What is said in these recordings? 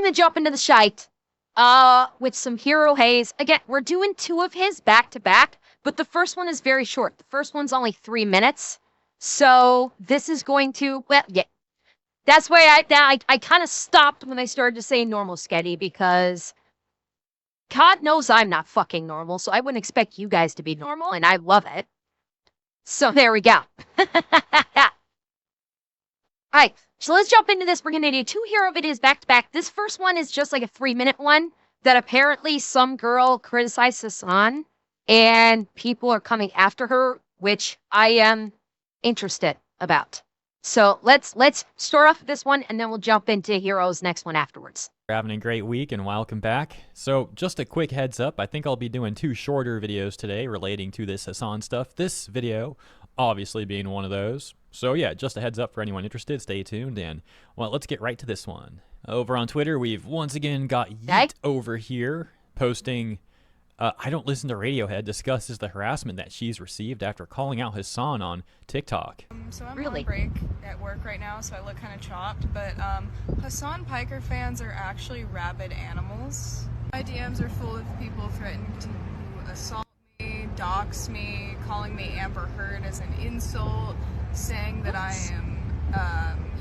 time to jump into the shite. With some hero haze. Again, we're doing 2 of his back to back, but the first one is very short. The first one's only 3 minutes. So this is going to, well, yeah. That's why I kind of stopped when I started to say normal sketty, because God knows I'm not fucking normal, so I wouldn't expect you guys to be normal, and I love it. So there we go. Alright, so let's jump into this. We're going to do 2 hero videos back to back. This first one is just like a 3-minute one that apparently some girl criticized Hasan, and people are coming after her, which I am interested about. So let's start off with this one, and then we'll jump into Hero's next one afterwards. We're having a great week, and welcome back. So just a quick heads up, I think I'll be doing 2 shorter videos today relating to this Hasan stuff. This video obviously being one of those. So yeah, just a heads up for anyone interested, stay tuned, and well, let's get right to this one. Over on Twitter, we've once again got Yeet over here posting, I don't listen to Radiohead, discusses the harassment that she's received after calling out Hasan on TikTok. So I'm on break at work right now, so I look kind of chopped, but Hasan Piker fans are actually rabid animals. My DMs are full of people threatening to assault me, dox me, calling me Amber Heard as an insult, saying that I am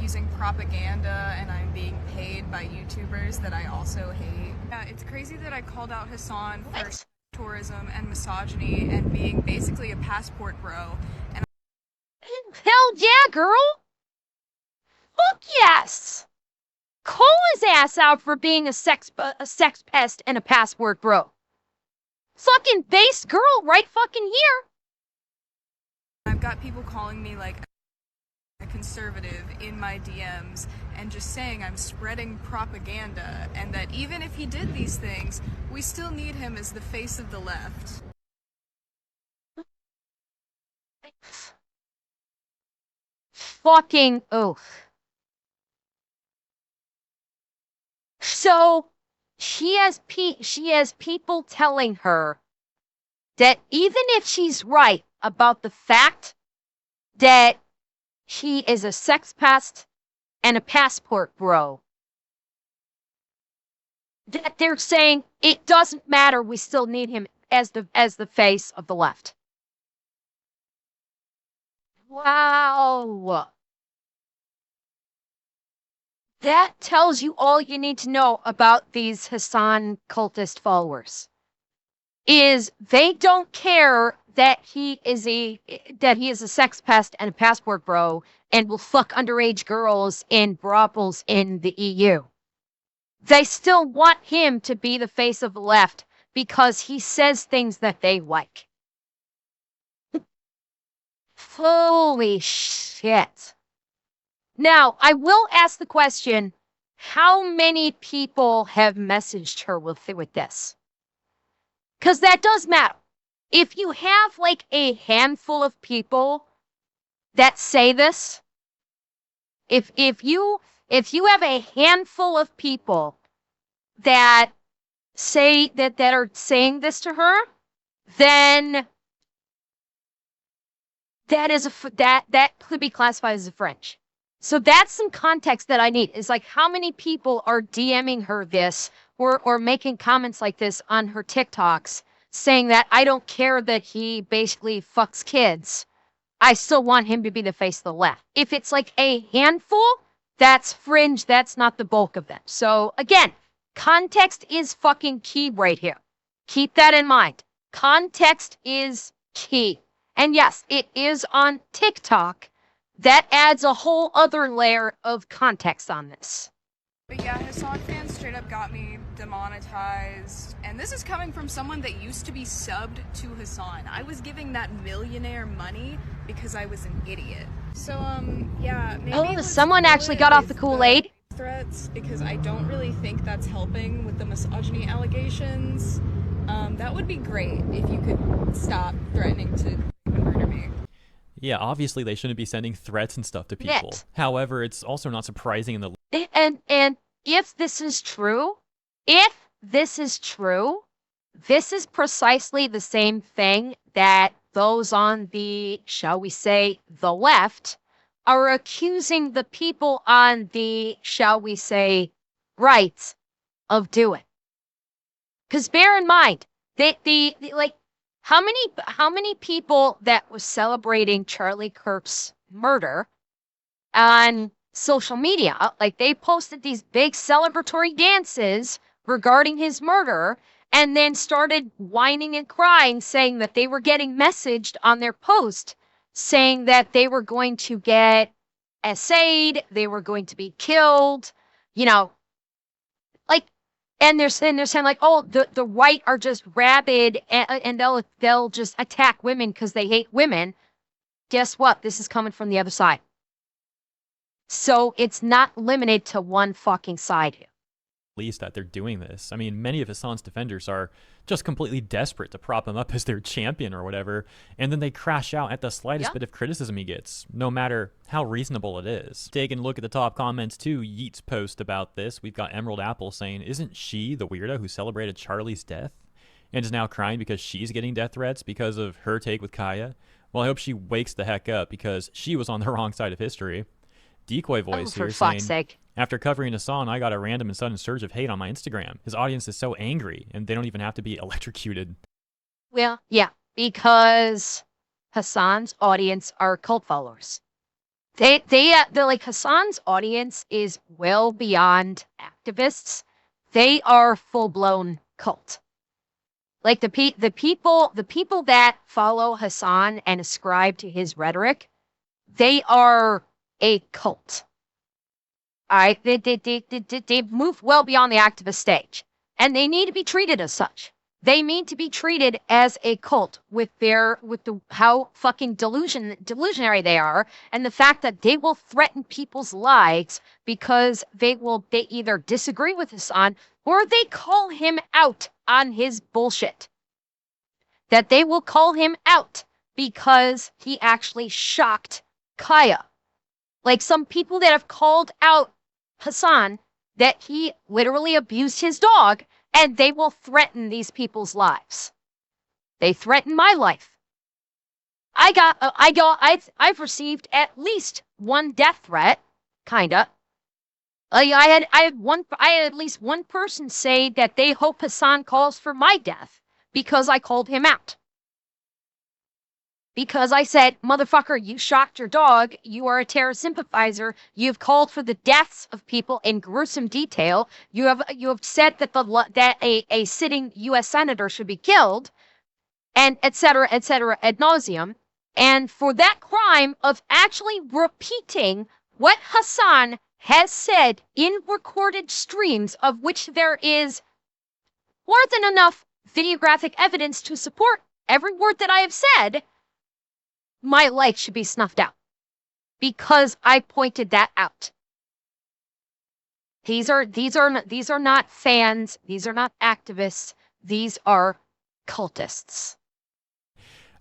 using propaganda and I'm being paid by YouTubers that I also hate. Yeah, it's crazy that I called out Hasan for tourism and misogyny and being basically a passport bro. And hell yeah, girl! Fuck yes! Call his ass out for being a sex pest and a passport bro. Fucking base girl right fucking here. I've got people calling me like a conservative in my DMs and just saying I'm spreading propaganda, and that even if he did these things, we still need him as the face of the left. Fucking oath. So she has people telling her that even if she's right about the fact that she is a sex pest and a passport bro, that they're saying it doesn't matter, we still need him as the face of the left. Wow. That tells you all you need to know about these Hasan cultist followers. Is they don't care that he is a sex pest and a passport bro and will fuck underage girls in brothels in the EU. They still want him to be the face of the left because he says things that they like. Holy shit. Now, I will ask the question, how many people have messaged her with this? Because that does matter. If you have like a handful of people that say this, if you have a handful of people that say that are saying this to her, then that could be classified as a fringe. So that's some context that I need. Is like how many people are DMing her this or making comments like this on her TikToks saying that I don't care that he basically fucks kids. I still want him to be the face of the left. If it's like a handful, that's fringe. That's not the bulk of them. So again, context is fucking key right here. Keep that in mind. Context is key. And yes, it is on TikTok. That adds a whole other layer of context on this. But yeah, Hasan fans straight up got me demonetized. And this is coming from someone that used to be subbed to Hasan. I was giving that millionaire money because I was an idiot. So, yeah, maybe someone actually got off the Kool-Aid. Threats, because I don't really think that's helping with the misogyny allegations. That would be great if you could stop threatening to murder me. Yeah, obviously they shouldn't be sending threats and stuff to people. However, it's also not surprising in the... And if this is true, this is precisely the same thing that those on the, shall we say, the left are accusing the people on the, shall we say, right of doing. Because bear in mind, like how many people that was celebrating Charlie Kirk's murder on social media, like they posted these big celebratory dances regarding his murder, and then started whining and crying, saying that they were getting messaged on their post saying that they were going to get essayed, they were going to be killed, you know, like, and they're saying like, oh, the white are just rabid and they'll just attack women because they hate women. Guess what? This is coming from the other side. So it's not limited to one fucking side here. Least that they're doing this. I mean, many of Hasan's defenders are just completely desperate to prop him up as their champion or whatever, and then they crash out at the slightest bit of criticism he gets, no matter how reasonable it is. Taking a look at the top comments too, Yeet's post about this, we've got Emerald Apple saying, isn't she the weirdo who celebrated Charlie's death and is now crying because she's getting death threats because of her take with Kaya? Well, I hope she wakes the heck up because she was on the wrong side of history. Decoy Voice here saying, after covering Hasan, I got a random and sudden surge of hate on my Instagram. His audience is so angry, and they don't even have to be electrocuted. Well, yeah, because Hasan's audience are cult followers. They're like, Hasan's audience is well beyond activists. They are full-blown cult. Like the people that follow Hasan and ascribe to his rhetoric, they are a cult. All right, they've moved well beyond the activist stage, and they need to be treated as such. They need to be treated as a cult with how fucking delusionary they are, and the fact that they will threaten people's lives because they either disagree with Hasan or they call him out on his bullshit. That they will call him out because he actually shocked Kaya. Like some people that have called out Hasan that he literally abused his dog, and they will threaten these people's lives. They threaten my life. I've received at least one death threat, kinda. I had at least one person say that they hope Hasan calls for my death because I called him out. Because I said, motherfucker, you shocked your dog. You are a terror sympathizer. You've called for the deaths of people in gruesome detail. You have said that a sitting U.S. senator should be killed, and et cetera, ad nauseum. And for that crime of actually repeating what Hasan has said in recorded streams, of which there is more than enough videographic evidence to support every word that I have said, my life should be snuffed out because I pointed that out. These are not fans. These are not activists. These are cultists.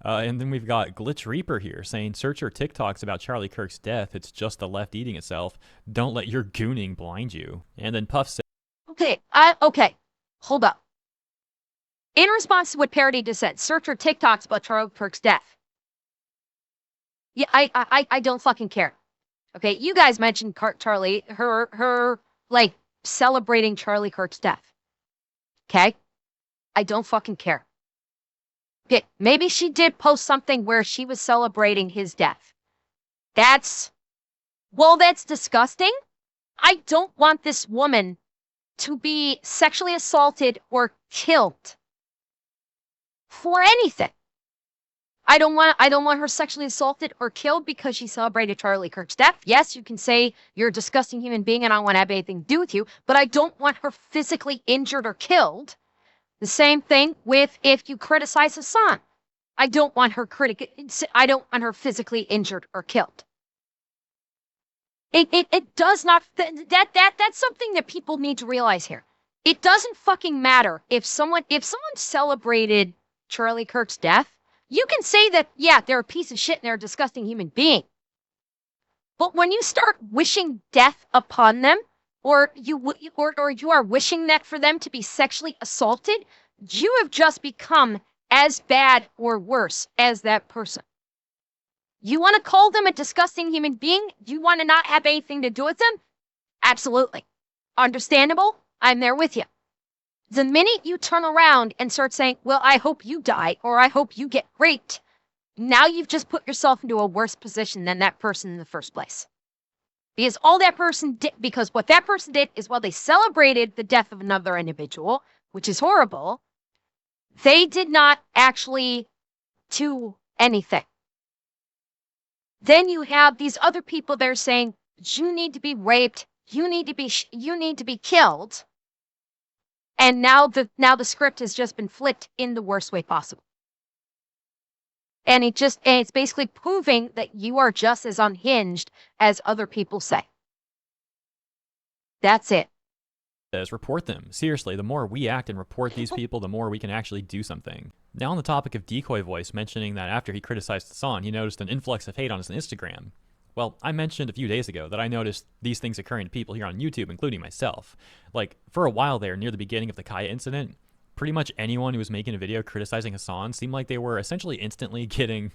And then we've got Glitch Reaper here saying, search your TikToks about Charlie Kirk's death. It's just the left eating itself. Don't let your gooning blind you. And then Puff said, okay, hold up. In response to what Parody just said, search your TikToks about Charlie Kirk's death. Yeah, I don't fucking care. Okay, you guys mentioned Charlie, her like celebrating Charlie Kirk's death. Okay, I don't fucking care. Okay, maybe she did post something where she was celebrating his death. That's disgusting. I don't want this woman to be sexually assaulted or killed for anything. I don't want her sexually assaulted or killed because she celebrated Charlie Kirk's death. Yes, you can say you're a disgusting human being and I don't want to have anything to do with you, but I don't want her physically injured or killed. The same thing with if you criticize Hasan. I don't want her physically injured or killed. It does not, that's something that people need to realize here. It doesn't fucking matter if someone celebrated Charlie Kirk's death. You can say that, yeah, they're a piece of shit and they're a disgusting human being. But when you start wishing death upon them, or you are wishing that for them to be sexually assaulted, you have just become as bad or worse as that person. You want to call them a disgusting human being? You want to not have anything to do with them? Absolutely. Understandable? I'm there with you. The minute you turn around and start saying, well, I hope you die, or I hope you get raped, now you've just put yourself into a worse position than that person in the first place. Because all that person did, because what that person did is while they celebrated the death of another individual, which is horrible, they did not actually do anything. Then you have these other people that are saying, you need to be raped, you need to be killed. And now the script has just been flipped in the worst way possible. And it's basically proving that you are just as unhinged as other people say. That's it. Report them. Seriously, the more we act and report these people, the more we can actually do something. Now on the topic of Decoy Voice mentioning that after he criticized Hasan, he noticed an influx of hate on his Instagram. Well, I mentioned a few days ago that I noticed these things occurring to people here on YouTube, including myself. Like, for a while there, near the beginning of the Kaya incident, pretty much anyone who was making a video criticizing Hasan seemed like they were essentially instantly getting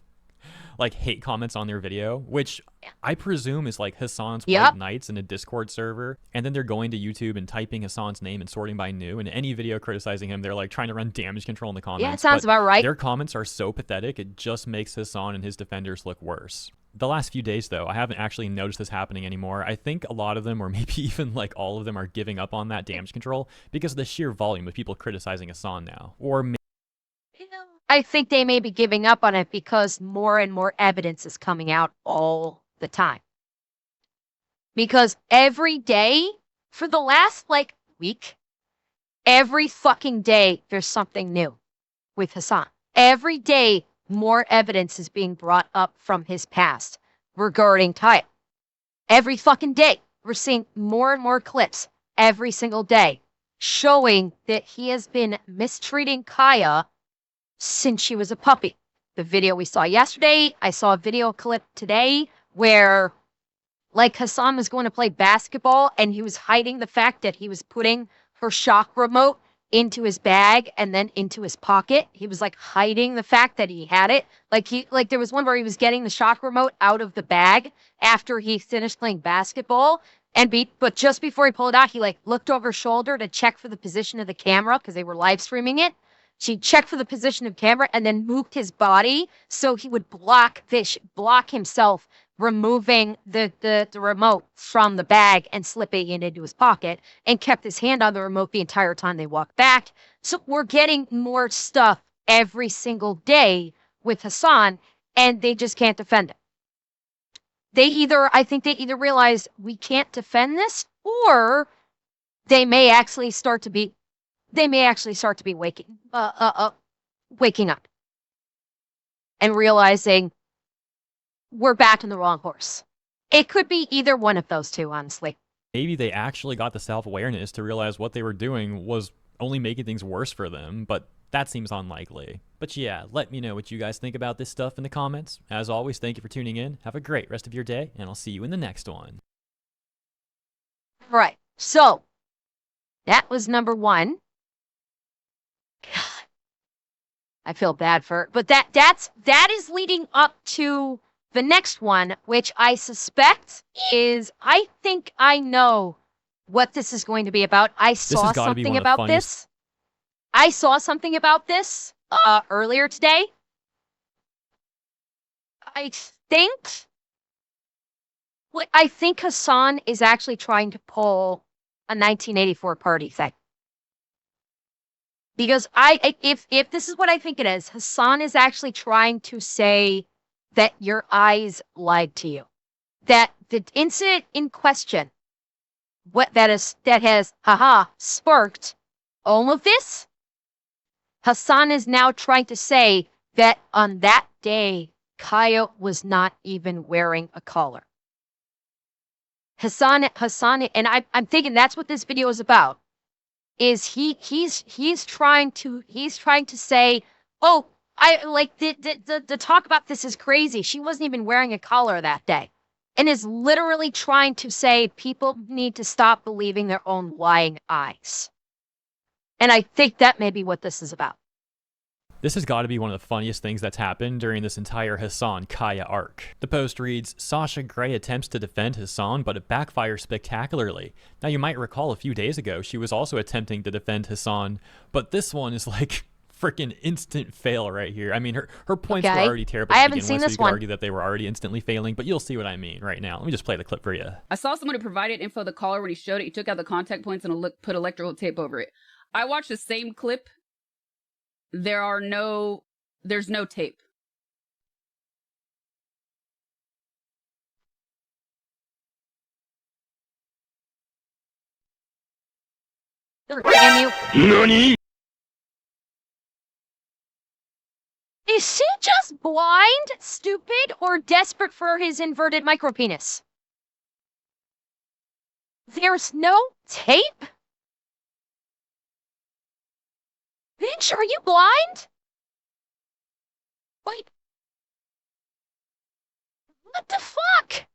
like hate comments on their video, which I presume is like Hasan's white knights in a Discord server, and then they're going to YouTube and typing Hasan's name and sorting by new, and any video criticizing him, they're like trying to run damage control in the comments. Yeah, it sounds about right. Their comments are so pathetic, it just makes Hasan and his defenders look worse. The last few days, though, I haven't actually noticed this happening anymore. I think a lot of them, or maybe even like all of them, are giving up on that damage control because of the sheer volume of people criticizing Hasan now. Or I think they may be giving up on it because more and more evidence is coming out all the time. Because every day, for the last week, every fucking day, there's something new with Hasan. Every day, more evidence is being brought up from his past regarding Kaya. Every fucking day, we're seeing more and more clips every single day showing that he has been mistreating Kaya since she was a puppy. The video we saw yesterday, I saw a video clip today where Hasan was going to play basketball and he was hiding the fact that he was putting her shock remote into his bag and then into his pocket. He was hiding the fact that he had it. There was one where he was getting the shock remote out of the bag after he finished playing basketball but just before he pulled it out, he looked over his shoulder to check for the position of the camera because they were live streaming it. She checked for the position of camera and then moved his body so he would block himself removing the remote from the bag and slipping it into his pocket, and kept his hand on the remote the entire time they walked back. So we're getting more stuff every single day with Hasan, and they just can't defend it. I think they either realize we can't defend this, or they may actually start to be waking up and realizing we're backing the wrong horse. It could be either one of those two, honestly. Maybe they actually got the self-awareness to realize what they were doing was only making things worse for them, but that seems unlikely. But yeah, let me know what you guys think about this stuff in the comments. As always, thank you for tuning in. Have a great rest of your day, and I'll see you in the next one. Right. So, that was number one. God, I feel bad for her. But that is leading up to the next one, which I suspect is, I think I know what this is going to be about. I saw something about this. I saw something about this earlier today. I think Hasan is actually trying to pull a 1984 party thing. Because if this is what I think it is, Hasan is actually trying to say that your eyes lied to you. That the incident in question, that has sparked all of this, Hasan is now trying to say that on that day, Kaya was not even wearing a collar. Hasan, and I'm thinking that's what this video is about. Is he's trying to say, oh, the talk about this is crazy. She wasn't even wearing a collar that day. And is literally trying to say people need to stop believing their own lying eyes. And I think that may be what this is about. This has got to be one of the funniest things that's happened during this entire Hasan Kaya arc. The post reads, Sasha Grey attempts to defend Hasan, but it backfires spectacularly. Now you might recall a few days ago, she was also attempting to defend Hasan, but this one is like freaking instant fail right here. I mean, her points were already terrible to begin with, so you could argue that they were already instantly failing, but you'll see what I mean right now. Let me just play the clip for you. I saw someone who provided info to the caller when he showed it. He took out the contact points and put electrical tape over it. I watched the same clip. There's no tape. NANI? Is she just blind, stupid, or desperate for his inverted micropenis? There's no tape? Bitch, are you blind? Wait. What the fuck?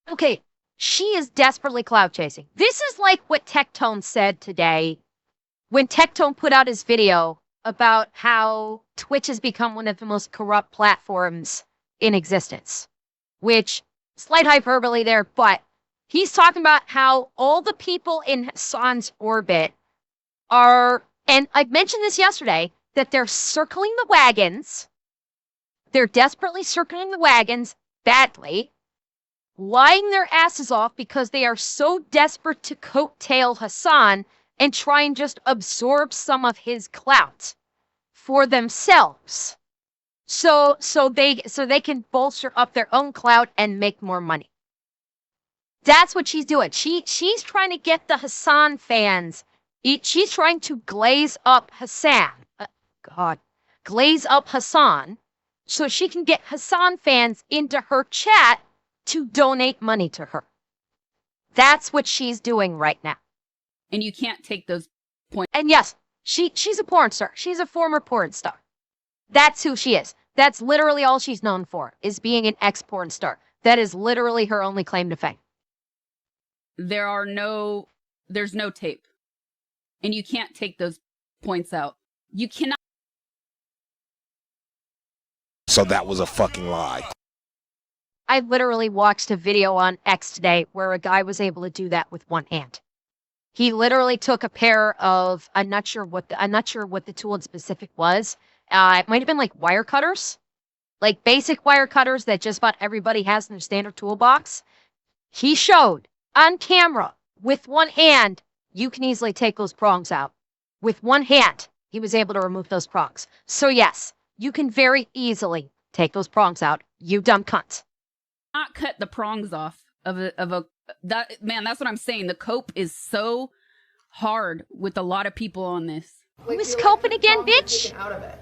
Okay, she is desperately clout chasing. This is like what Tectone said today when Tectone put out his video about how Twitch has become one of the most corrupt platforms in existence. Which, slight hyperbole there, but he's talking about how all the people in Hasan's orbit are, and I mentioned this yesterday, that they're circling the wagons. They're desperately circling the wagons badly, lying their asses off because they are so desperate to coattail Hasan and try and just absorb some of his clout for themselves. So they can bolster up their own clout and make more money. That's what she's doing. She's trying to get the Hasan fans. She's trying to glaze up Hasan. Glaze up Hasan so she can get Hasan fans into her chat to donate money to her. That's what she's doing right now. And you can't take those points. And yes, she's a porn star. She's a former porn star. That's who she is. That's literally all she's known for, is being an ex-porn star. That is literally her only claim to fame. There's no tape. And you can't take those points out. You cannot. So that was a fucking lie. I literally watched a video on X today where a guy was able to do that with one hand. He literally took a pair of, I'm not sure what the tool in specific was. It might have been like wire cutters, like basic wire cutters that just about everybody has in their standard toolbox. He showed on camera with one hand, you can easily take those prongs out. With one hand, he was able to remove those prongs. So yes, you can very easily take those prongs out, you dumb cunt. Not cut the prongs off man, that's what I'm saying. The cope is so hard with a lot of people on this. Who's coping again, bitch? Out of it.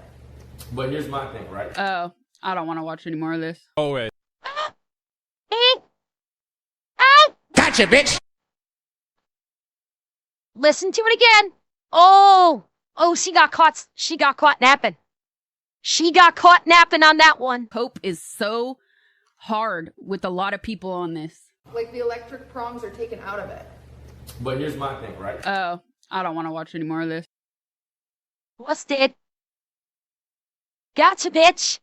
But here's my thing, right? Oh, I don't want to watch any more of this. Oh, wait. Gotcha, bitch! Listen to it again. Oh, she got caught napping. She got caught napping on that one. Cope is so hard with a lot of people on this. Like the electric prongs are taken out of it. But here's my thing, right? Oh, I don't want to watch any more of this. Busted. Gotcha, bitch.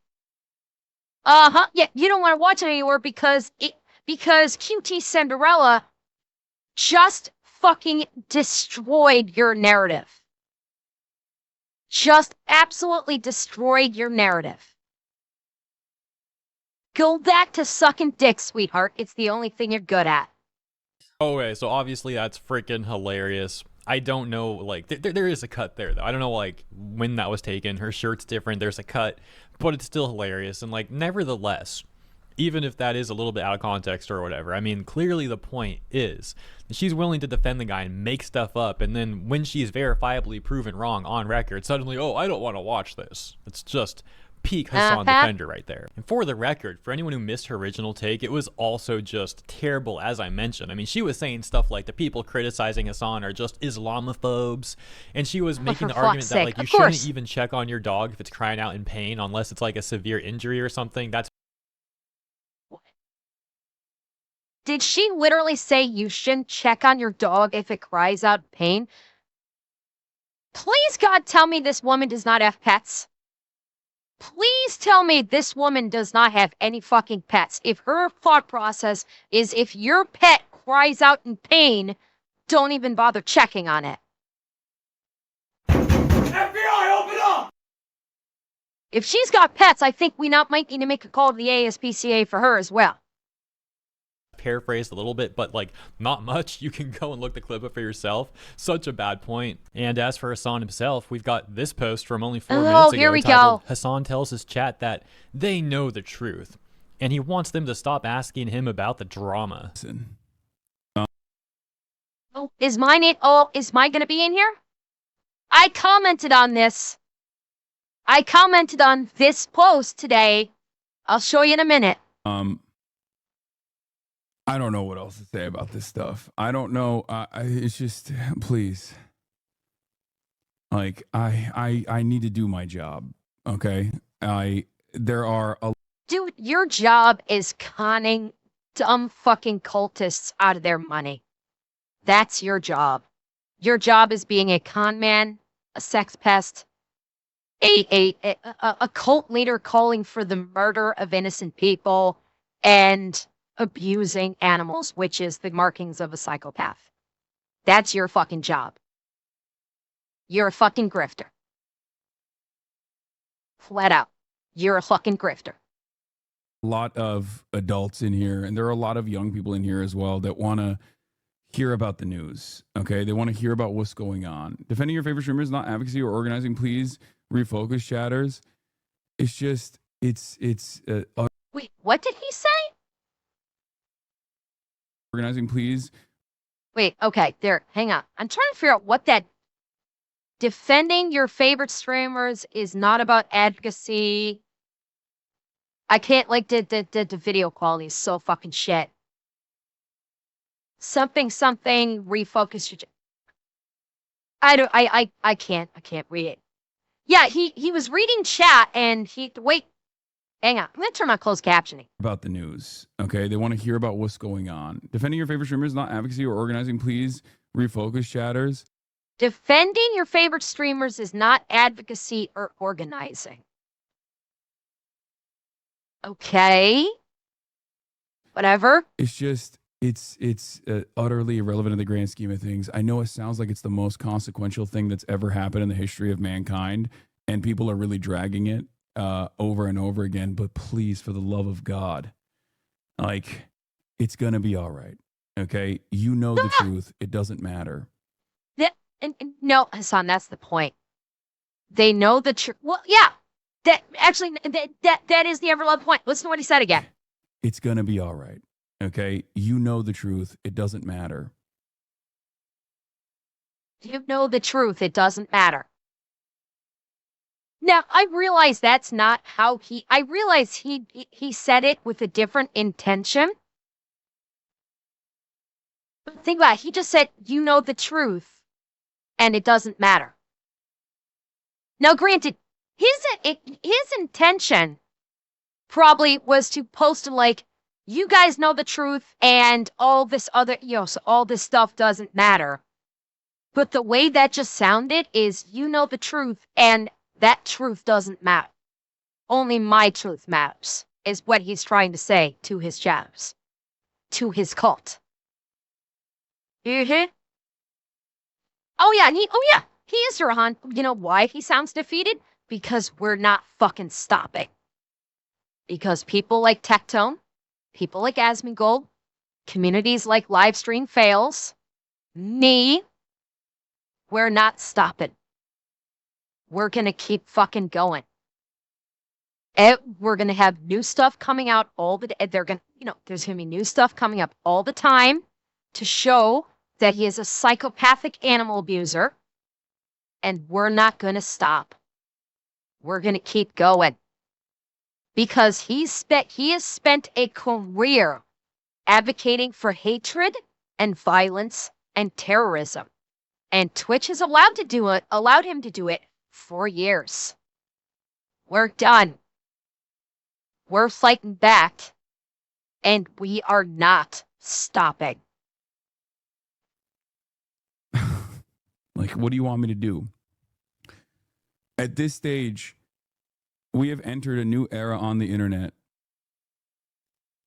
Uh-huh. Yeah, you don't want to watch it anymore because QT Cinderella just fucking destroyed your narrative. Just absolutely destroyed your narrative. Go back to sucking dick, sweetheart. It's the only thing you're good at. Okay, so obviously that's freaking hilarious. I don't know, like, there is a cut there, though. I don't know, like, when that was taken. Her shirt's different, there's a cut, but it's still hilarious. And, like, nevertheless, even if that is a little bit out of context or whatever, I mean, clearly the point is that she's willing to defend the guy and make stuff up, and then when she's verifiably proven wrong on record, suddenly, oh, I don't want to watch this. It's just peak Hasan defender right there. And for the record, for anyone who missed her original take, it was also just terrible, as I mentioned. I mean, she was saying stuff like the people criticizing Hasan are just Islamophobes, and she was making the argument that, like, you shouldn't even check on your dog if it's crying out in pain unless it's like a severe injury or something. That's Did she literally say you shouldn't check on your dog if it cries out in pain? Please, God, tell me this woman does not have pets. Please tell me this woman does not have any fucking pets. If her thought process is if your pet cries out in pain, don't even bother checking on it. FBI, open up! If she's got pets, I think we might need to make a call to the ASPCA for her as well. Paraphrased a little bit, but like not much. You can go and look the clip up for yourself. Such a bad point. And as for Hasan himself, we've got this post from only 4 minutes ago. Here we titled, go. Hasan tells his chat that they know the truth, and he wants them to stop asking him about the drama. Oh, is mine gonna be in here? I commented on this. I commented on this post today. I'll show you in a minute. I don't know what else to say about this stuff. I don't know. It's just, please. Like, I need to do my job. Okay. There are a Dude, your job is conning dumb fucking cultists out of their money. That's your job. Your job is being a con man, a sex pest, a cult leader calling for the murder of innocent people, and abusing animals, which is the markings of a psychopath. That's your fucking job. You're a fucking grifter. Flat out. You're a fucking grifter. lot of adults in here, and there are a lot of young people in here as well that want to hear about the news. Okay, they want to hear about what's going on. Defending your favorite streamers, not advocacy or organizing. Please refocus, chatters. It's just, it's Wait, what did he say? organizing. Please. Wait, okay, there, hang on. I'm trying to figure out what that defending your favorite streamers is not about advocacy. I can't, like, the video quality is so fucking shit. Something, refocus your... I can't read it. Yeah, he was reading chat and wait, hang on. I'm gonna turn my closed captioning. About the news. Okay, they want to hear about what's going on. Defending your favorite streamers, not advocacy or organizing. Please refocus, chatters. Defending your favorite streamers is not advocacy or organizing. Okay. Whatever. It's just, it's utterly irrelevant in the grand scheme of things. I know it sounds like it's the most consequential thing that's ever happened in the history of mankind, and people are really dragging it over and over again. But please, for the love of God, like, it's gonna be all right. Okay, you know the truth. It doesn't matter. And no, Hasan, that's the point. They know the truth. Well, yeah. That actually, that is the ever-loved point. Listen to what he said again. It's gonna be all right. Okay, you know the truth. It doesn't matter. You know the truth. It doesn't matter. Now, I realize that's not how I realize he said it with a different intention. But think about it. He just said, you know the truth, and it doesn't matter. Now, granted, his intention probably was to post like, you guys know the truth, and all this other, so all this stuff doesn't matter. But the way that just sounded is, you know the truth, and that truth doesn't matter. Only my truth matters, is what he's trying to say to his chatters, to his cult. Mm-hmm. Oh yeah, he is Rahan. You know why he sounds defeated? Because we're not fucking stopping. Because people like Tectone, people like Asmongold, communities like Livestream Fails, me, we're not stopping. We're gonna keep fucking going. We're gonna have new stuff coming out all the day. There's gonna be new stuff coming up all the time to show that he is a psychopathic animal abuser, and we're not gonna stop. We're gonna keep going. Because he has spent a career advocating for hatred and violence and terrorism. And Twitch has allowed him to do it for years. We're done. We're fighting back. And we are not stopping. Like, what do you want me to do? At this stage, we have entered a new era on the internet.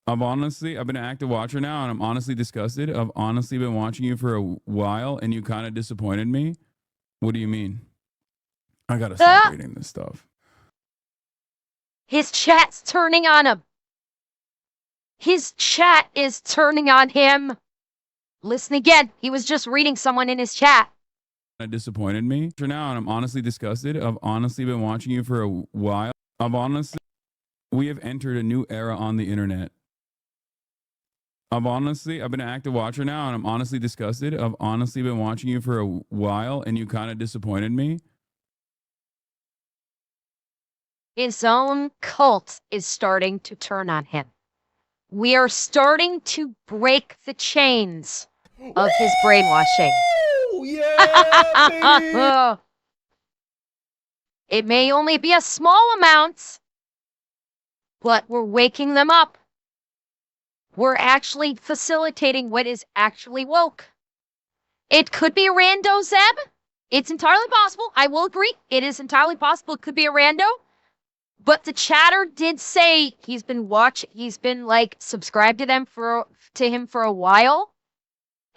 I've been an active watcher now, and I'm honestly disgusted. I've honestly been watching you for a while, and you kind of disappointed me. What do you mean? I gotta stop reading this stuff. His chat's turning on him. His chat is turning on him. Listen again. He was just reading someone in his chat. It disappointed me for now, and I'm honestly disgusted. I've honestly been watching you for a while. We have entered a new era on the internet. I've been an active watcher now, and I'm honestly disgusted. I've honestly been watching you for a while, and you kind of disappointed me. His own cult is starting to turn on him. We are starting to break the chains of his brainwashing. Yeah, It may only be a small amount, but we're waking them up. We're actually facilitating what is actually woke. It could be a rando, Zeb. It's entirely possible. I will agree. It is entirely possible it could be a rando. But the chatter did say he's been like subscribed to him for a while,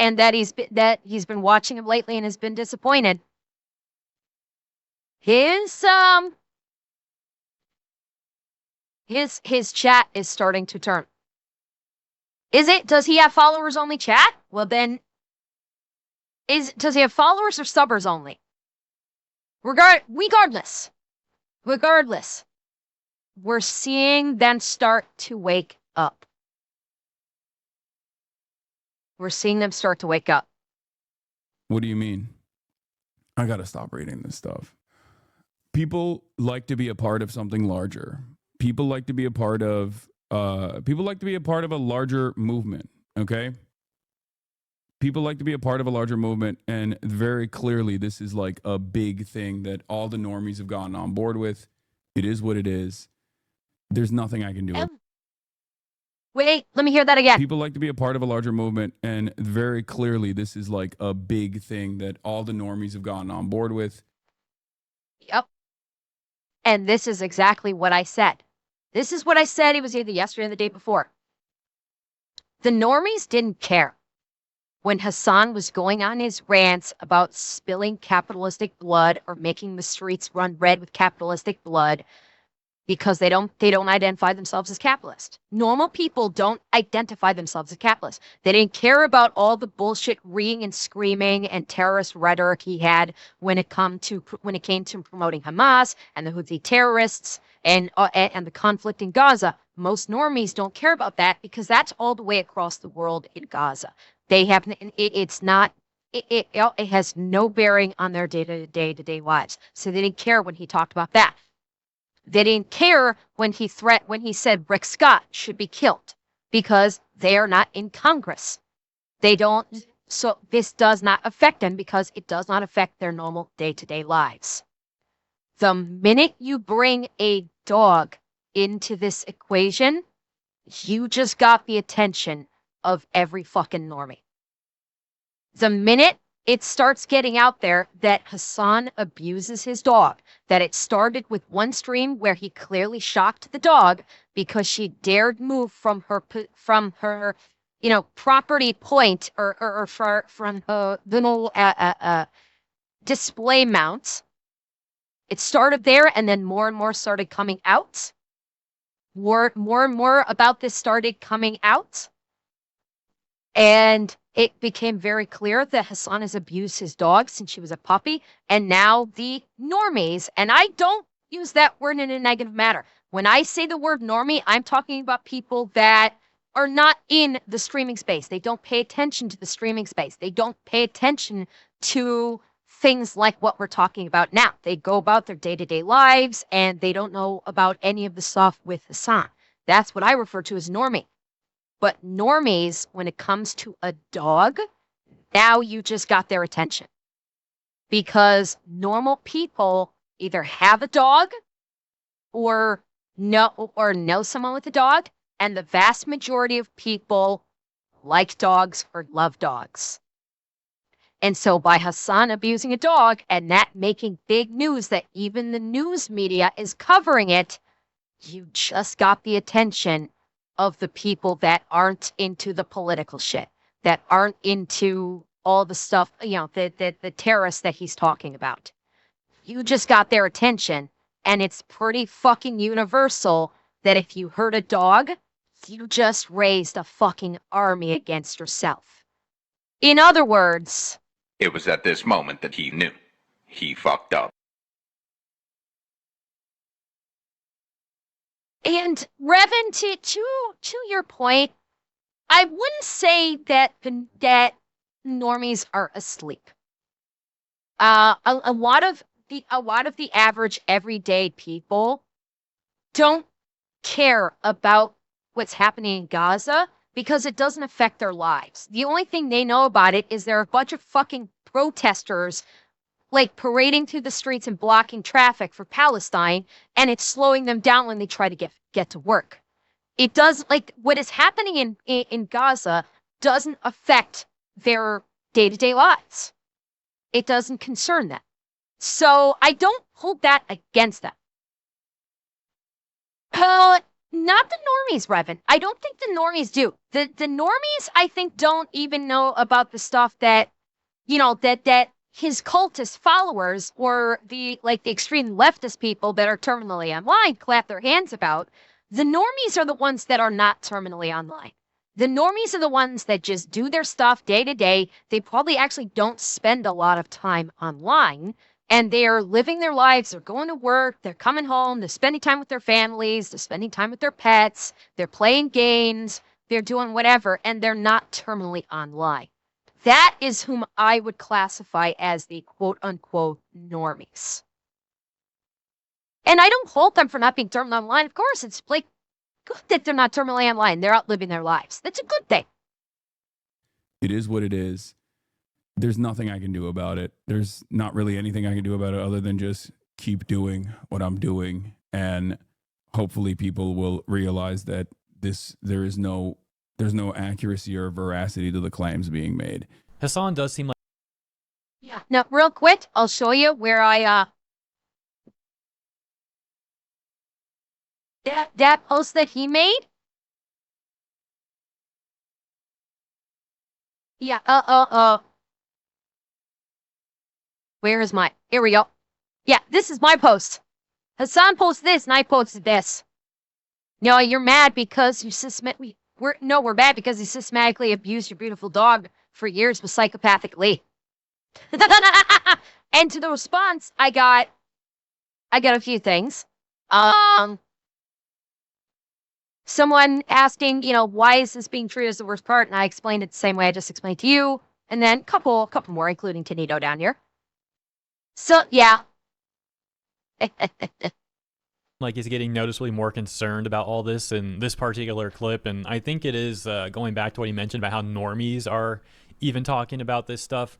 and that he's been watching him lately and has been disappointed. His chat is starting to turn. Does he have followers only chat? Well then, does he have followers or subbers only? Regardless, we're seeing them start to wake up. We're seeing them start to wake up. What do you mean? I gotta stop reading this stuff. People like to be a part of something larger. People like to be a part of a larger movement, okay? People like to be a part of a larger movement, and very clearly this is like a big thing that all the normies have gotten on board with. It is what it is. There's nothing I can do. Wait, let me hear that again. People like to be a part of a larger movement, and very clearly this is like a big thing that all the normies have gotten on board with. Yep. And this is exactly what I said. This is what I said. It was either yesterday or the day before. The normies didn't care when Hasan was going on his rants about spilling capitalistic blood or making the streets run red with capitalistic blood, because they don't identify themselves as capitalist. Normal people don't identify themselves as capitalist. They didn't care about all the bullshit reading and screaming and terrorist rhetoric he had when it came to promoting Hamas and the Houthi terrorists and the conflict in Gaza. Most normies don't care about that because that's all the way across the world in Gaza. They have it has no bearing on their day-to-day lives. So they didn't care when he talked about that. They didn't care when he said Rick Scott should be killed because they are not in Congress. So this does not affect them because it does not affect their normal day-to-day lives. The minute you bring a dog into this equation, you just got the attention of every fucking normie. The minute it starts getting out there that Hasan abuses his dog, that it started with one stream where he clearly shocked the dog because she dared move from her property point or from her little display mounts. It started there, and then more and more started coming out. More and more about this started coming out. And it became very clear that Hasan has abused his dog since she was a puppy. And now the normies, and I don't use that word in a negative manner. When I say the word normie, I'm talking about people that are not in the streaming space. They don't pay attention to the streaming space. They don't pay attention to things like what we're talking about now. They go about their day-to-day lives, and they don't know about any of the stuff with Hasan. That's what I refer to as normie. But normies, when it comes to a dog, now you just got their attention. Because normal people either have a dog or know someone with a dog, and the vast majority of people like dogs or love dogs. And so by Hasan abusing a dog and that making big news that even the news media is covering it, you just got the attention of the people that aren't into the political shit, that aren't into all the stuff, the terrorists that he's talking about. You just got their attention, and it's pretty fucking universal that if you hurt a dog, you just raised a fucking army against yourself. In other words, it was at this moment that he knew. He fucked up. And Revan, to your point, I wouldn't say that normies are asleep. A lot of the average everyday people don't care about what's happening in Gaza because it doesn't affect their lives. The only thing they know about it is there are a bunch of fucking protesters like parading through the streets and blocking traffic for Palestine, and it's slowing them down when they try to get to work. It does, like, what is happening in Gaza doesn't affect their day-to-day lives. It doesn't concern them. So I don't hold that against them. Not the normies, Revan. I don't think the normies do. The normies, I think, don't even know about the stuff that, that his cultist followers or the extreme leftist people that are terminally online clap their hands about. The normies are the ones that are not terminally online. The normies are the ones that just do their stuff day to day. They probably actually don't spend a lot of time online. And they're living their lives. They're going to work. They're coming home. They're spending time with their families. They're spending time with their pets. They're playing games. They're doing whatever. And they're not terminally online. That is whom I would classify as the quote-unquote normies. And I don't hold them for not being terminally online. Of course, it's like good that they're not terminally online. They're out living their lives. That's a good thing. It is what it is. There's nothing I can do about it. There's not really anything I can do about it other than just keep doing what I'm doing. And hopefully people will realize that there's no accuracy or veracity to the claims being made. Hasan does seem like... Yeah. Now, real quick, I'll show you where that post that he made. Yeah, where is my... Here we go. Yeah, this is my post. Hasan posted this, and I posted this. No, you're mad because you we're mad because you systematically abused your beautiful dog for years with psychopathic Lee. And to the response, I got a few things. Someone asking, why is this being treated as the worst part? And I explained it the same way I just explained to you. And then a couple more, including Tanito down here. So, yeah. like he's getting noticeably more concerned about all this in this particular clip. And I think it is going back to what he mentioned about how normies are even talking about this stuff.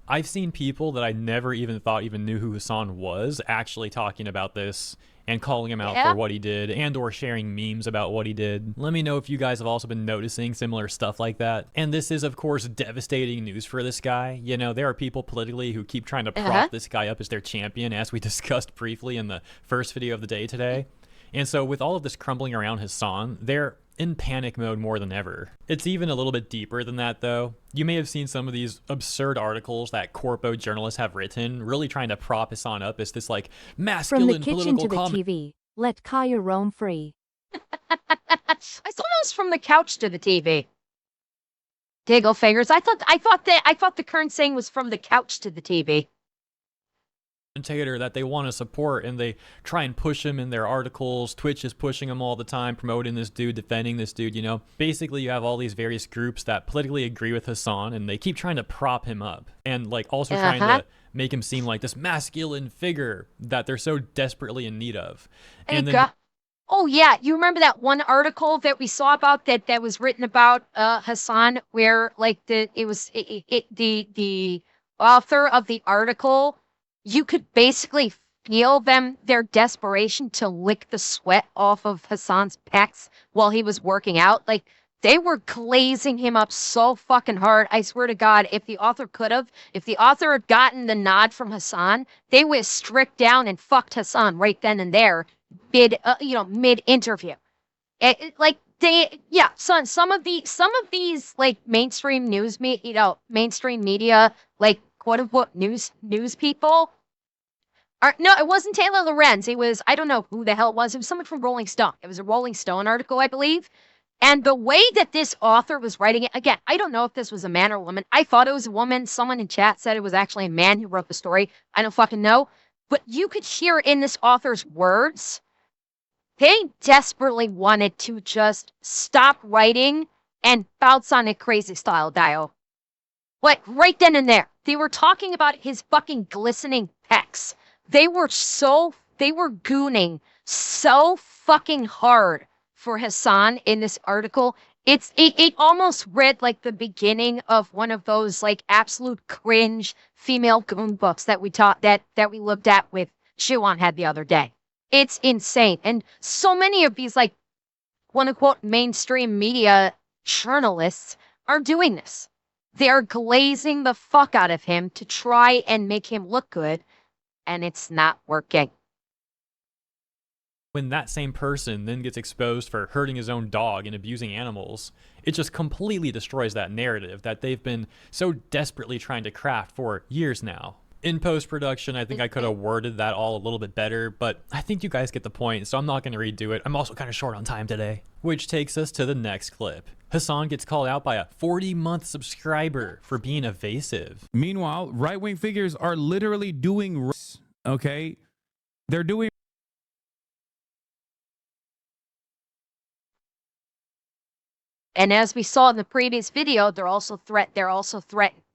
I've seen people that I never even thought even knew who Hasan was actually talking about this and calling him out for what he did and or sharing memes about what he did. Let me know if you guys have also been noticing similar stuff like that. And this is, of course, devastating news for this guy. You know, there are people politically who keep trying to prop this guy up as their champion, as we discussed briefly in the first video of the day today. And so with all of this crumbling around Hasan, they're in panic mode more than ever. It's even a little bit deeper than that, though. You may have seen some of these absurd articles that corpo journalists have written, really trying to prop Hasan up as this, like, masculine political From the kitchen to the TV, let Kaya roam free. I thought it was from the couch to the TV. Diggle fingers. I thought the current saying was from the couch to the TV. That they want to support, and they try and push him in their articles. Twitch is pushing him all the time, promoting this dude, defending this dude, you know. Basically, you have all these various groups that politically agree with Hasan, and they keep trying to prop him up and, like, also trying to make him seem like this masculine figure that they're so desperately in need of. And then oh yeah, you remember that one article that we saw about that was written about Hasan, where like the author of the article, you could basically feel their desperation to lick the sweat off of Hasan's pecs while he was working out. Like, They were glazing him up so fucking hard. I swear to God, if the author had gotten the nod from Hasan, they would have stripped down and fucked Hasan right then and there, mid interview. Some of these like mainstream mainstream media, like quote unquote news people. No, it wasn't Taylor Lorenz. It was, I don't know who the hell it was. It was someone from Rolling Stone. It was a Rolling Stone article, I believe. And the way that this author was writing it, again, I don't know if this was a man or a woman. I thought it was a woman. Someone in chat said it was actually a man who wrote the story. I don't fucking know. But you could hear in this author's words, they desperately wanted to just stop writing and bounce on a crazy style dial. Like, right then and there. They were talking about his fucking glistening pecs. They were gooning so fucking hard for Hasan in this article. It almost read like the beginning of one of those like absolute cringe female goon books that we looked at with Shiwan had the other day. It's insane. And so many of these like quote unquote mainstream media journalists are doing this. They're glazing the fuck out of him to try and make him look good, and it's not working. When that same person then gets exposed for hurting his own dog and abusing animals, it just completely destroys that narrative that they've been so desperately trying to craft for years now. In post-production, I think I could have worded that all a little bit better, but I think you guys get the point, so I'm not going to redo it. I'm also kind of short on time today. Which takes us to the next clip. Hasan gets called out by a 40-month subscriber for being evasive. Meanwhile, right-wing figures are literally doing, okay? They're doing. And as we saw in the previous video, the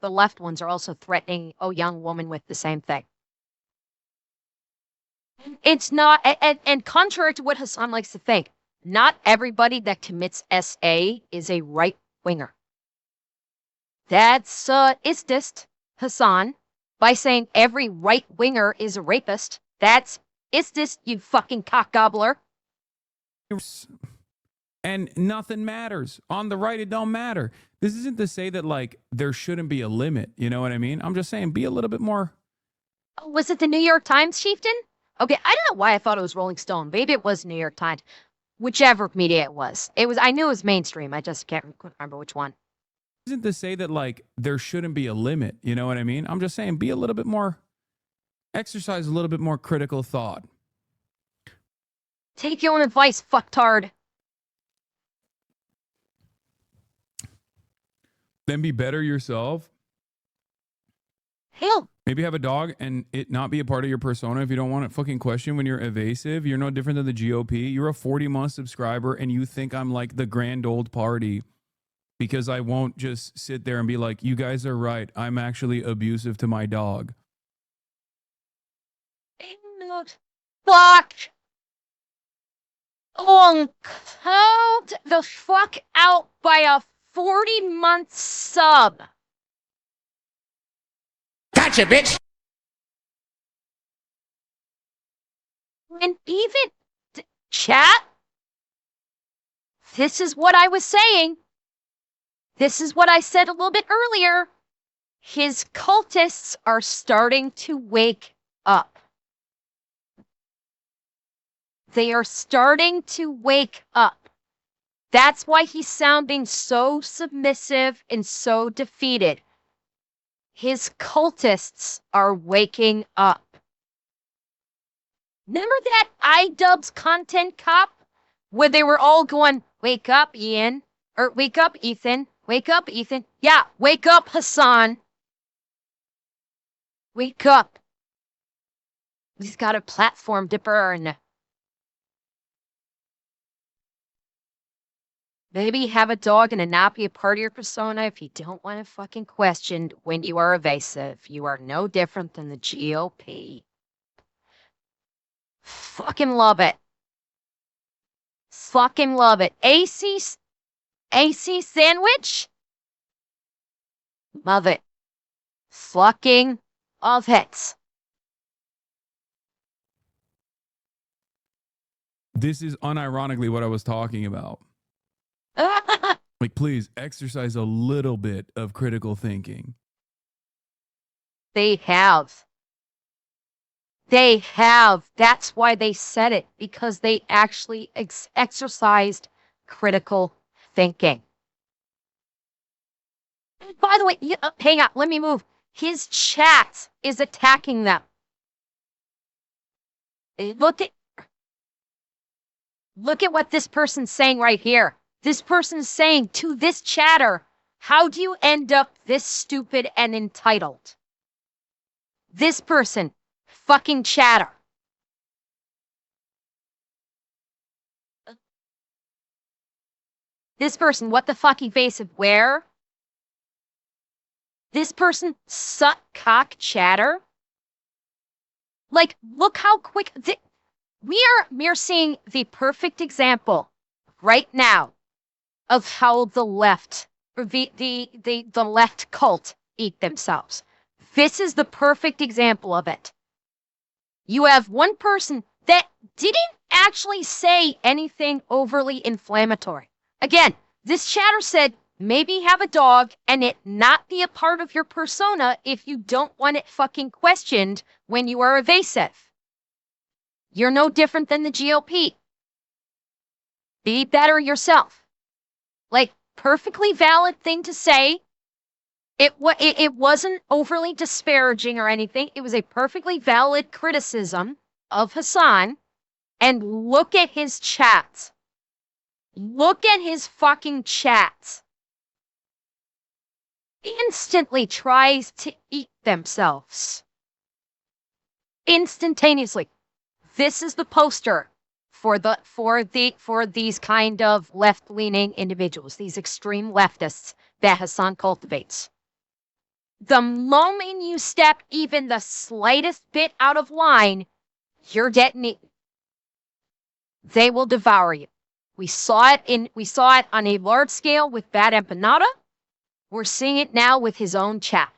left ones are also threatening a young woman with the same thing. It's not, and contrary to what Hasan likes to think, not everybody that commits SA is a right winger. That's istist Hasan by saying every right winger is a rapist. That's istist, you fucking cock gobbler. And nothing matters. On the right, it don't matter. This isn't to say that, like, there shouldn't be a limit. You know what I mean? I'm just saying, be a little bit more. Oh, was it the New York Times, Chieftain? Okay, I don't know why I thought it was Rolling Stone. Maybe it was New York Times. Whichever media it was. I knew it was mainstream. I just can't remember which one. Isn't to say that, like, there shouldn't be a limit. You know what I mean? I'm just saying, be a little bit more. Exercise a little bit more critical thought. Take your own advice, fucktard. Then be better yourself. Hell. Maybe have a dog and it not be a part of your persona if you don't want to fucking question when you're evasive. You're no different than the GOP. You're a 40-month subscriber and you think I'm like the grand old party because I won't just sit there and be like, you guys are right. I'm actually abusive to my dog. Fuck. Called the fuck out by a 40-month sub. Gotcha, bitch. And even chat, this is what I was saying. This is what I said a little bit earlier. His cultists are starting to wake up. They are starting to wake up. That's why he's sounding so submissive and so defeated. His cultists are waking up. Remember that iDubbbz content cop where they were all going, wake up, Ian, or wake up, Ethan, wake up, Ethan. Yeah, wake up, Hasan. Wake up. He's got a platform to burn. Maybe have a dog and not be a part of your persona if you don't want to fucking question when you are evasive. You are no different than the GOP. Fucking love it. Fucking love it. AC sandwich? Love it. Fucking love it. This is unironically what I was talking about. Like, please exercise a little bit of critical thinking. They have. They have. That's why they said it, because they actually exercised critical thinking. By the way, hang on, let me move. His chat is attacking them. Look at what this person's saying right here. This person's saying to this chatter, how do you end up this stupid and entitled? This person, fucking chatter. This person, what the fuck, Evasive, where? This person, suck cock chatter. Like, look how quick. We're seeing the perfect example right now of how the left, or the left cult eat themselves. This is the perfect example of it. You have one person that didn't actually say anything overly inflammatory. Again, this chatter said, maybe have a dog and it not be a part of your persona if you don't want it fucking questioned when you are evasive. You're no different than the GOP. Be better yourself. Like, perfectly valid thing to say. It wasn't overly disparaging or anything. It was a perfectly valid criticism of Hasan. And look at his chats. Look at his fucking chats. Instantly tries to eat themselves. Instantaneously. This is the poster for these kind of left-leaning individuals, these extreme leftists that Hasan cultivates. The moment you step even the slightest bit out of line, you're detonated. They will devour you. We saw it on a large scale with Bad Empanada. We're seeing it now with his own chat.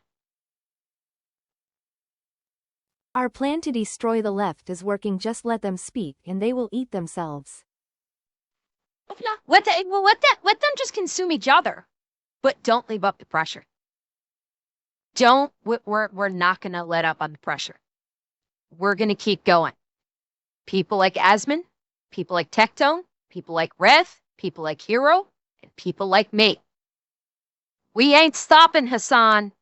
Our plan to destroy the left is working. Just let them speak and they will eat themselves. Let them just consume each other, but don't leave up the pressure. We're not going to let up on the pressure. We're going to keep going. People like Asmon, people like Tectone, people like Rev, people like Hero, and people like me. We ain't stopping, Hasan.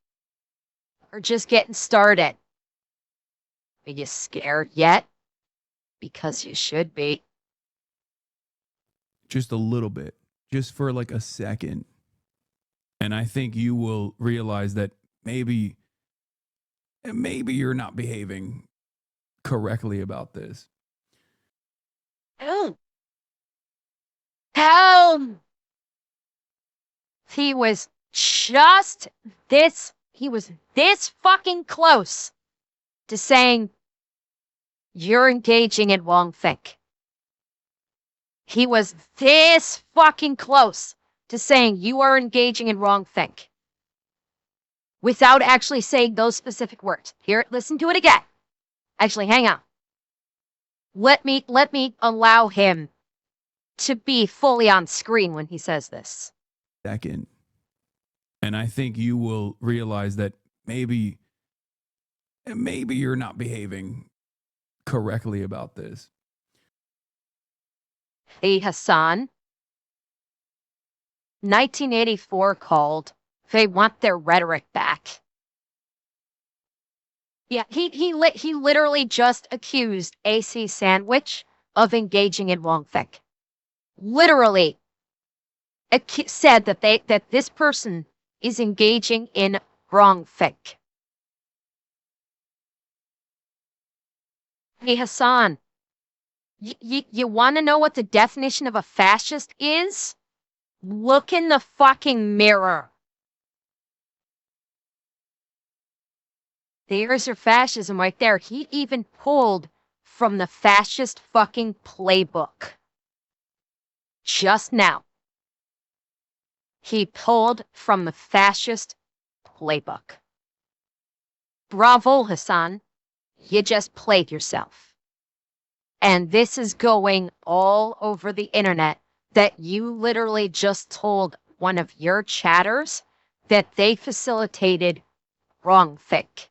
We're just getting started. Are you scared yet? Because you should be. Just a little bit. Just for like a second. And I think you will realize that maybe you're not behaving correctly about this. Oh. He was this fucking close to saying, you're engaging in wrongthink. He was this fucking close to saying, you are engaging in wrongthink. Without actually saying those specific words. Here, listen to it again. Actually, hang on. Let me allow him to be fully on screen when he says this. Second. And I think you will realize that maybe you're not behaving correctly about this. Hey, Hasan. 1984 called. They want their rhetoric back. Yeah, he literally just accused AC Sandwich of engaging in wrongthink. Literally said that this person is engaging in wrongthink. Hey, Hasan, you want to know what the definition of a fascist is? Look in the fucking mirror. There's your fascism right there. He even pulled from the fascist fucking playbook. Just now. He pulled from the fascist playbook. Bravo, Hasan. You just played yourself. And this is going all over the internet that you literally just told one of your chatters that they facilitated wrongthink.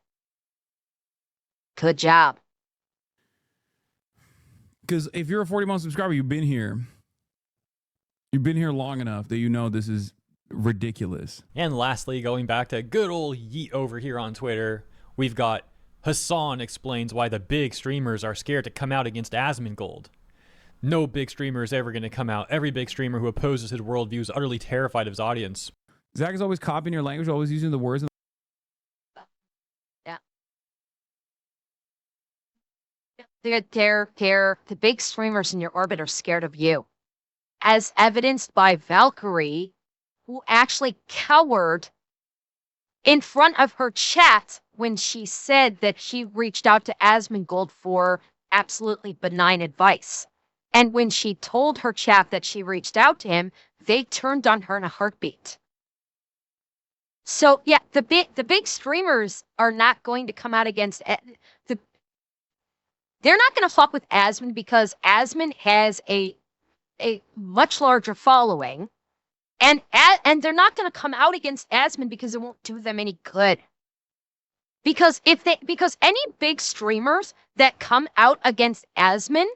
Good job. Because if you're a 40-month subscriber, you've been here. You've been here long enough that you know this is ridiculous. And lastly, going back to good old Yeet over here on Twitter, we've got Hasan explains why the big streamers are scared to come out against Asmongold. No big streamer is ever going to come out. Every big streamer who opposes his worldview is utterly terrified of his audience. Zach is always copying your language, always using the words. Yeah. The big streamers in your orbit are scared of you. As evidenced by Valkyrie, who actually cowered in front of her chat when she said that she reached out to Asmongold for absolutely benign advice. And when she told her chat that she reached out to him, they turned on her in a heartbeat. So yeah, the big streamers are not going to come out against they're not going to fuck with Asmon because Asmon has a much larger following, and they're not going to come out against Asmon because it won't do them any good. Because any big streamers that come out against Asmon,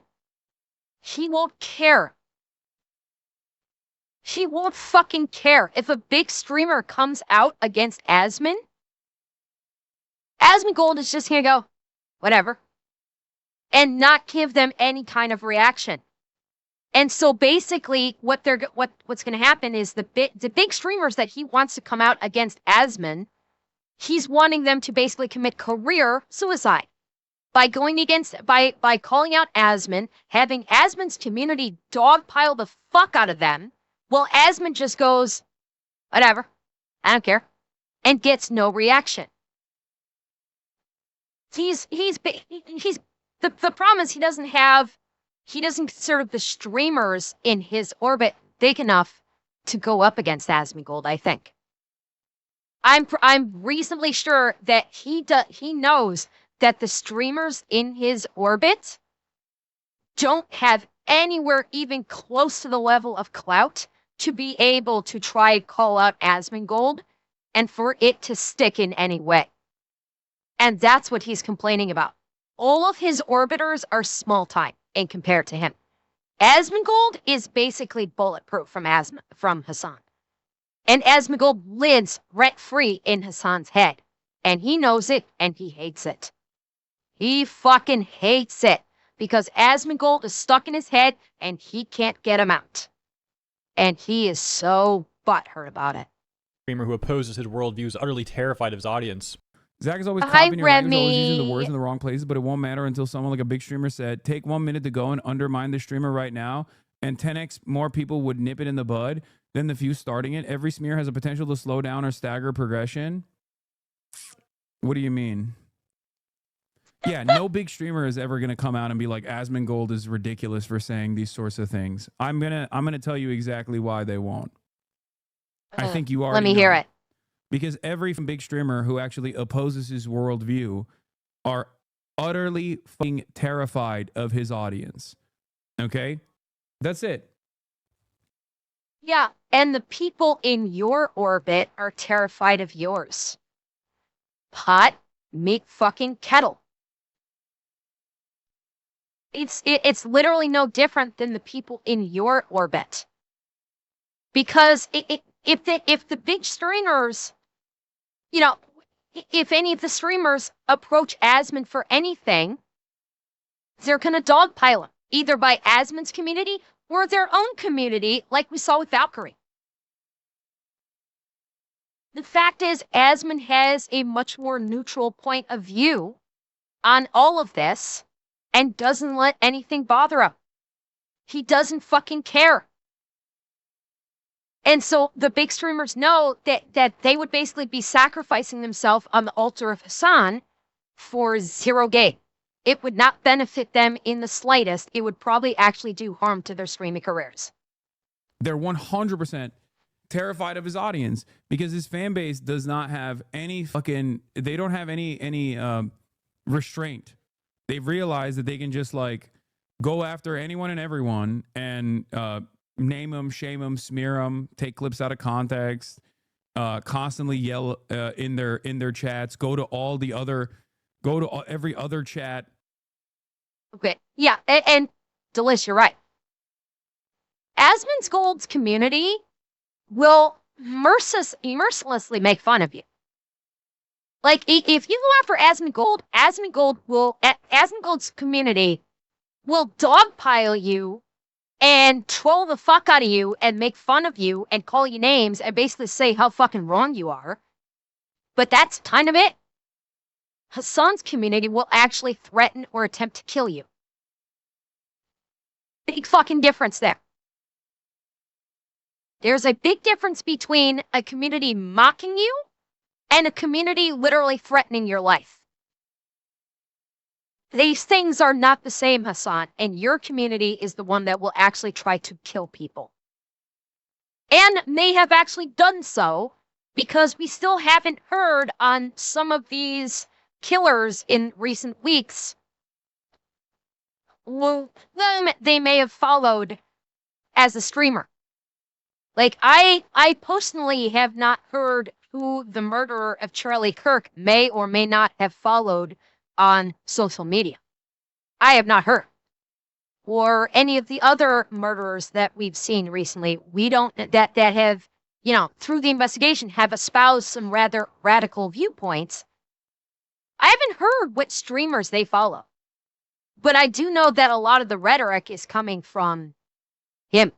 he won't care. He won't fucking care. If a big streamer comes out against Asmon Gold is just gonna go, whatever, and not give them any kind of reaction. And so basically what's going to happen is the big streamers that he wants to come out against Asmon, he's wanting them to basically commit career suicide by going against, by calling out Asmon, having Asmon's community dogpile the fuck out of them, while Asmon just goes, whatever, I don't care, and gets no reaction. The problem is he doesn't consider the streamers in his orbit big enough to go up against Asmongold, I think. I'm reasonably sure that he knows that the streamers in his orbit don't have anywhere even close to the level of clout to be able to try and call out Asmongold and for it to stick in any way. And that's what he's complaining about. All of his orbiters are small time in compared to him. Asmongold is basically bulletproof from Hasan. And Asmongold lives rent-free in Hasan's head. And he knows it, and he hates it. He fucking hates it. Because Asmongold is stuck in his head, and he can't get him out. And he is so butthurt about it. Streamer who opposes his worldview is utterly terrified of his audience. Zach is always copying your language, always using the words in the wrong places, but it won't matter until someone like a big streamer said, take 1 minute to go and undermine the streamer right now, and 10x more people would nip it in the bud than the few starting it. Every smear has a potential to slow down or stagger progression. What do you mean? Yeah, no big streamer is ever going to come out and be like, Asmongold is ridiculous for saying these sorts of things. I'm gonna tell you exactly why they won't. I think you already Let me hear it. Because every big streamer who actually opposes his worldview are utterly fucking terrified of his audience. Okay? That's it. Yeah, and the people in your orbit are terrified of yours. Pot, meat, fucking kettle. It's literally no different than the people in your orbit. Because if the big streamers, you know, if any of the streamers approach Asmon for anything, they're going to dogpile him, either by Asmon's community or their own community, like we saw with Valkyrie. The fact is, Asmon has a much more neutral point of view on all of this and doesn't let anything bother him. He doesn't fucking care. And so the big streamers know that they would basically be sacrificing themselves on the altar of Hasan for zero gain. It would not benefit them in the slightest. It would probably actually do harm to their streaming careers. They're 100% terrified of his audience because his fan base does not have any fucking, they don't have any restraint. They've realized that they can just like go after anyone and everyone and name them, shame them, smear them, take clips out of context, constantly yell in their chats, go to every other chat. Okay. Yeah. And Delish, you're right. Asmongold's community will mercilessly make fun of you. Like, if you go after Asmongold's community will dogpile you and troll the fuck out of you and make fun of you and call you names and basically say how fucking wrong you are. But that's kind of it. Hasan's community will actually threaten or attempt to kill you. Big fucking difference there. There's a big difference between a community mocking you and a community literally threatening your life. These things are not the same, Hasan, and your community is the one that will actually try to kill people. And may have actually done so because we still haven't heard on some of these killers in recent weeks. Well, they may have followed as a streamer. Like, I personally have not heard who the murderer of Charlie Kirk may or may not have followed on social media. I have not heard. Or any of the other murderers that we've seen recently. We don't, that have, through the investigation, have espoused some rather radical viewpoints. I haven't heard what streamers they follow. But I do know that a lot of the rhetoric is coming from him.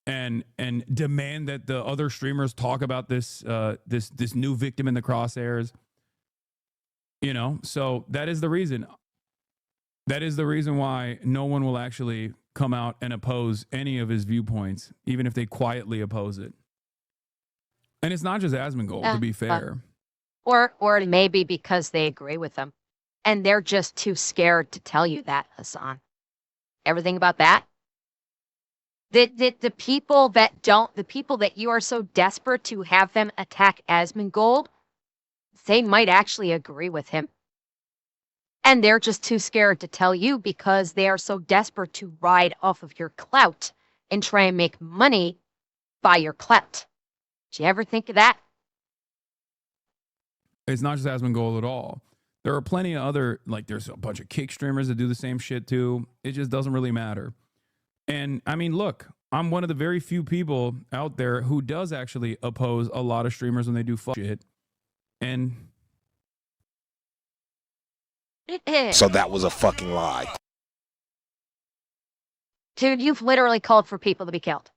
And demand that the other streamers talk about this this new victim in the crosshairs. So that is the reason. That is the reason why no one will actually come out and oppose any of his viewpoints, even if they quietly oppose it. And it's not just Asmongold, to be fair. Or it may be because they agree with him. And they're just too scared to tell you that, Hasan. Everything about that? The people that you are so desperate to have them attack Asmongold, they might actually agree with him. And they're just too scared to tell you because they are so desperate to ride off of your clout and try and make money by your clout. Did you ever think of that? It's not just Asmongold at all. There are plenty of other, there's a bunch of kick streamers that do the same shit too. It just doesn't really matter. And I mean, look, I'm one of the very few people out there who does actually oppose a lot of streamers when they do fuck shit. And So that was a fucking lie. Dude, you've literally called for people to be killed.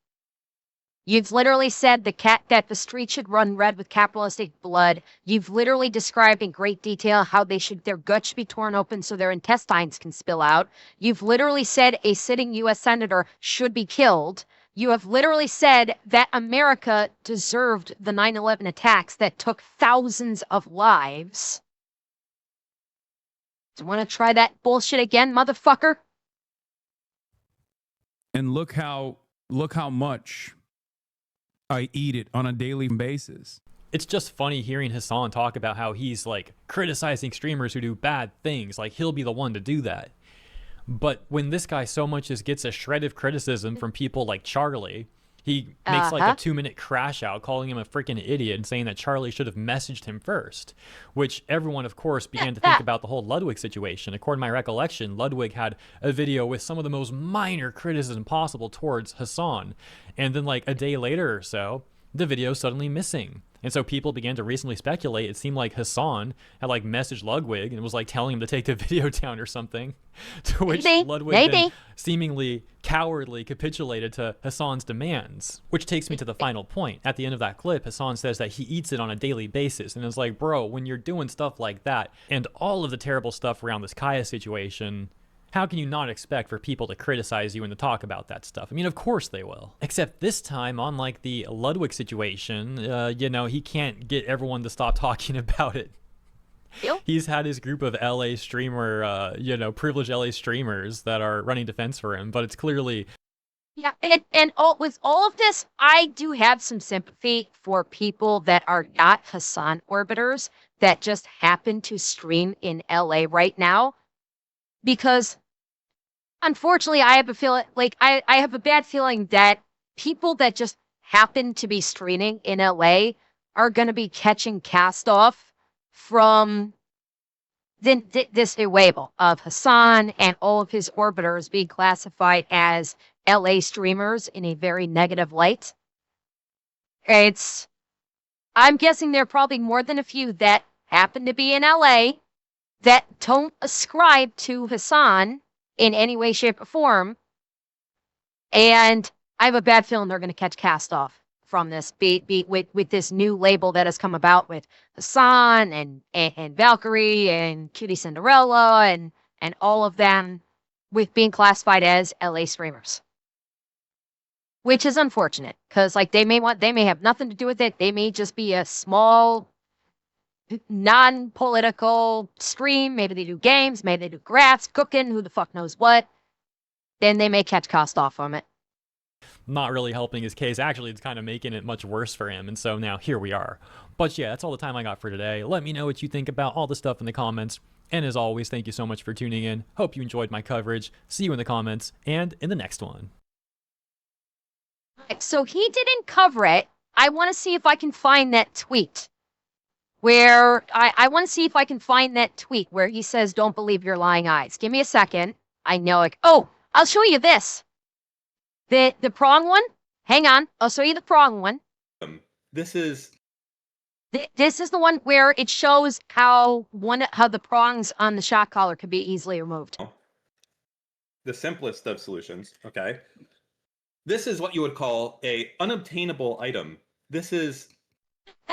You've literally said that the street should run red with capitalistic blood. You've literally described in great detail how their guts should be torn open so their intestines can spill out. You've literally said a sitting U.S. senator should be killed. You have literally said that America deserved the 9/11 attacks that took thousands of lives. Do you want to try that bullshit again, motherfucker? And look how much I eat it on a daily basis. It's just funny hearing Hasan talk about how he's criticizing streamers who do bad things. He'll be the one to do that. But when this guy so much as gets a shred of criticism from people like Charlie, he makes a 2-minute crash out calling him a freaking idiot and saying that Charlie should have messaged him first, which everyone, of course, began to think about the whole Ludwig situation. According to my recollection, Ludwig had a video with some of the most minor criticism possible towards Hasan. And then a day later or so, the video suddenly missing. And so people began to recently speculate. It seemed like Hasan had messaged Ludwig and was telling him to take the video down or something. To which Ludwig then seemingly cowardly capitulated to Hasan's demands. Which takes me to the final point. At the end of that clip, Hasan says that he eats it on a daily basis. And it's bro, when you're doing stuff like that and all of the terrible stuff around this Kaya situation, how can you not expect for people to criticize you and to talk about that stuff? I mean, of course they will. Except this time, unlike the Ludwig situation, he can't get everyone to stop talking about it. He's had his group of LA streamer, privileged LA streamers that are running defense for him, but it's clearly... Yeah, with all of this, I do have some sympathy for people that are not Hasan orbiters that just happen to stream in LA right now. Because unfortunately, I have a feeling, like, I have a bad feeling that people that just happen to be streaming in LA are going to be catching cast off from this new label of Hasan and all of his orbiters being classified as LA streamers in a very negative light. I'm guessing there are probably more than a few that happen to be in LA that don't ascribe to Hasan in any way, shape, or form. And I have a bad feeling they're going to catch cast off from this with this new label that has come about with Hasan and Valkyrie and Cutie Cinderella and all of them with being classified as LA streamers. Which is unfortunate because like they may have nothing to do with it. They may just be a small non-political stream. Maybe they do games, maybe they do crafts, cooking, who the fuck knows what. Then they may catch cost off from it. Not really helping his case. Actually, it's kind of making it much worse for him. And so now here we are. But yeah, that's all the time I got for today. Let me know what you think about all the stuff in the comments. And as always, thank you so much for tuning in. Hope you enjoyed my coverage. See you in the comments and in the next one. So he didn't cover it. I want to see if I can find that tweet where I want to see if I can find that tweet where he says, "Don't believe your lying eyes." Give me a second. I know, like, oh, I'll show you this. The prong one. Hang on. I'll show you the prong one. This is the one where it shows how the prongs on the shock collar can be easily removed. the simplest of solutions. Okay. This is what you would call a unobtainable item. This is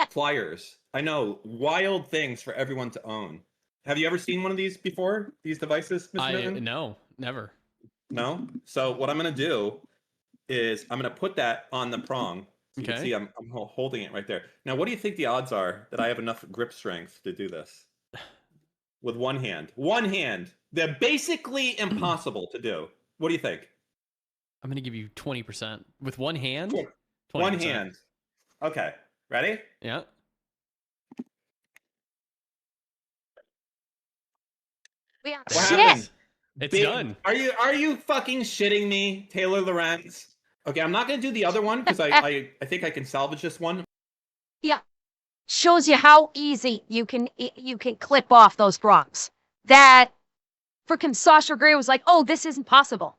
flyers. I know, wild things for everyone to own. Have you ever seen one of these before? These devices, Mr. Newton? No, never. No? So what I'm going to do is I'm going to put that on the prong. So you can see I'm holding it right there. Now, what do you think the odds are that I have enough grip strength to do this? With one hand. One hand. They're basically impossible to do. What do you think? I'm going to give you 20%. With one hand? 20%. One hand. Okay. Ready? Yeah. What happened? It's done. Are you fucking shitting me, Taylor Lorenz? Okay, I'm not gonna do the other one because I think I can salvage this one. Yeah, shows you how easy you can clip off those prongs. That freaking Sasha Grey was like, "Oh, this isn't possible."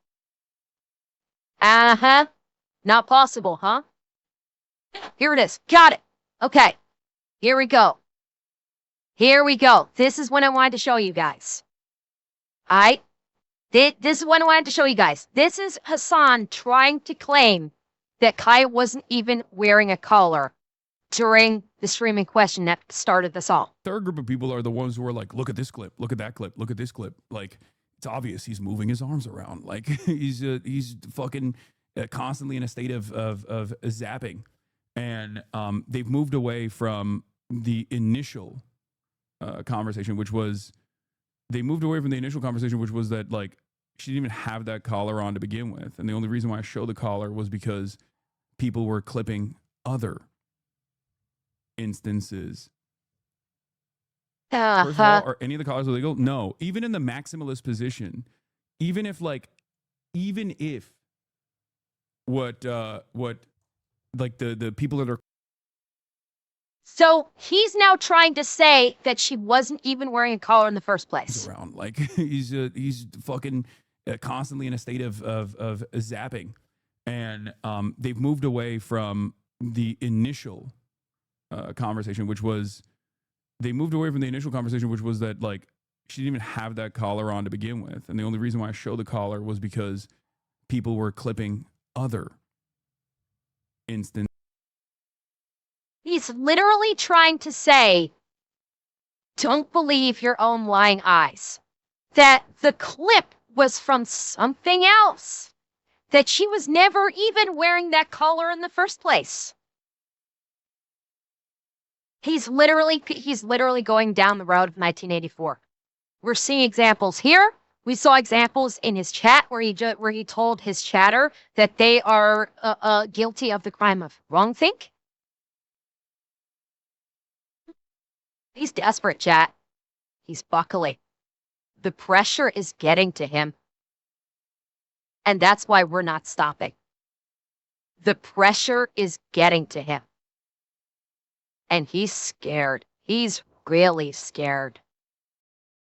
Not possible, huh? Here it is. Got it. Okay, here we go. Here we go. This is what I wanted to show you guys. This is what I wanted to show you guys. This is Hasan trying to claim that Kai wasn't even wearing a collar during the streaming question that started this all. Third group of people are the ones who are like, look at this clip, look at that clip, look at this clip. Like, it's obvious he's moving his arms around. Like, he's fucking constantly in a state of zapping. And they've moved away from the initial conversation, which was that, like, she didn't even have that collar on to begin with. And the only reason why I showed the collar was because people were clipping other instances. First of all, are any of the collars illegal? No. Even in the maximalist position, even if what like the people that are. So he's now trying to say that she wasn't even wearing a collar in the first place. Around, like, he's fucking constantly in a state of zapping, and they've moved away from the initial conversation, which was that, like, she didn't even have that collar on to begin with, and the only reason why I showed the collar was because people were clipping other instances. He's literally trying to say, don't believe your own lying eyes. That the clip was from something else. That she was never even wearing that collar in the first place. He's literally going down the road of 1984. We're seeing examples here. We saw examples in his chat where he told his chatter that they are guilty of the crime of wrongthink. He's desperate, chat. He's buckling. The pressure is getting to him. And that's why we're not stopping. The pressure is getting to him. And he's scared. He's really scared.